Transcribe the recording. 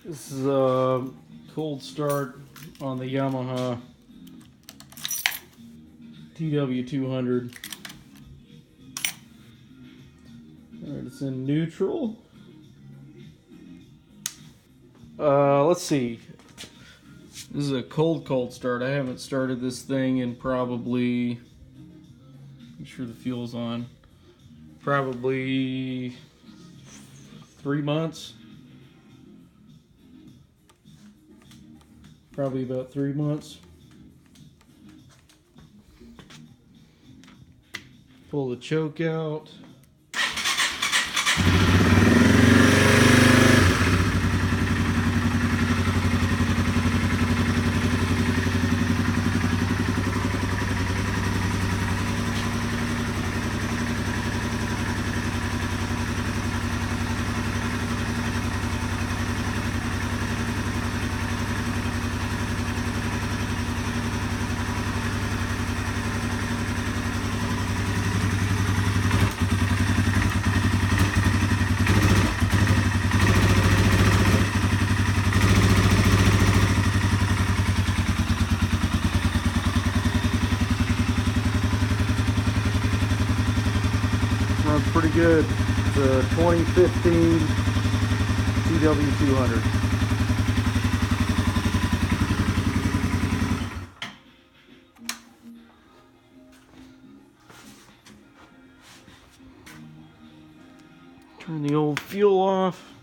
This is a cold start on the Yamaha Tw200. Alright, it's in neutral. Let's see. This is a cold start. I haven't started this thing in probably, make sure the fuel's on, probably 3 months. Probably about 3 months. Pull the choke out. Runs pretty good. It's a 2015 Tw200. Turn the old fuel off.